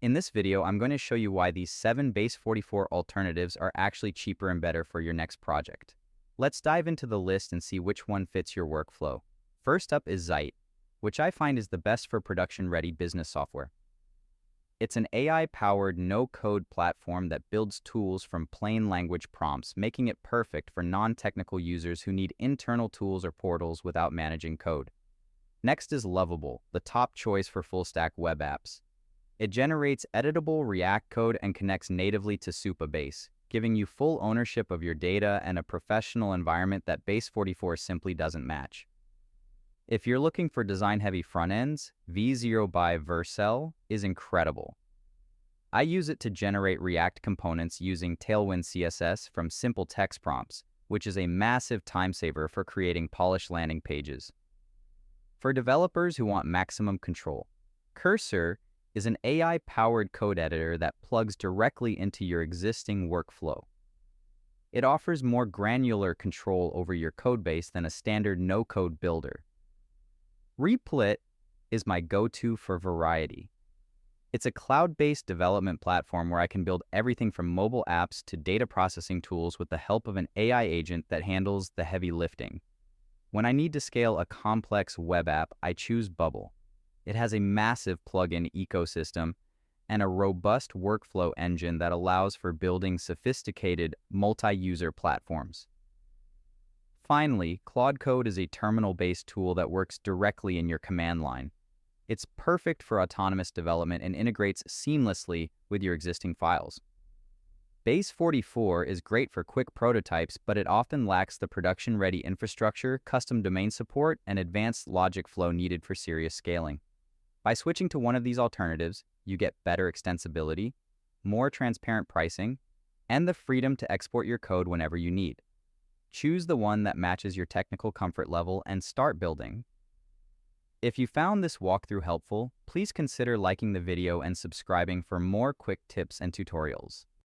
In this video, I'm going to show you why these 7 Base44 alternatives are actually cheaper and better for your next project. Let's dive into the list and see which one fits your workflow. First up is Zeit, which I find is the best for production-ready business software. It's an AI-powered, no-code platform that builds tools from plain language prompts, making it perfect for non-technical users who need internal tools or portals without managing code. Next is Lovable, the top choice for full-stack web apps. It generates editable React code and connects natively to Supabase, giving you full ownership of your data and a professional environment that Base44 simply doesn't match. If you're looking for design-heavy front-ends, V0 by Vercel is incredible. I use it to generate React components using Tailwind CSS from simple text prompts, which is a massive time saver for creating polished landing pages. For developers who want maximum control, Cursor is an AI-powered code editor that plugs directly into your existing workflow. It offers more granular control over your codebase than a standard no-code builder. Replit is my go-to for variety. It's a cloud-based development platform where I can build everything from mobile apps to data processing tools with the help of an AI agent that handles the heavy lifting. When I need to scale a complex web app, I choose Bubble. It has a massive plugin ecosystem and a robust workflow engine that allows for building sophisticated multi-user platforms. Finally, Claude Code is a terminal-based tool that works directly in your command line. It's perfect for autonomous development and integrates seamlessly with your existing files. Base44 is great for quick prototypes, but it often lacks the production-ready infrastructure, custom domain support, and advanced logic flow needed for serious scaling. By switching to one of these alternatives, you get better extensibility, more transparent pricing, and the freedom to export your code whenever you need. Choose the one that matches your technical comfort level and start building. If you found this walkthrough helpful, please consider liking the video and subscribing for more quick tips and tutorials.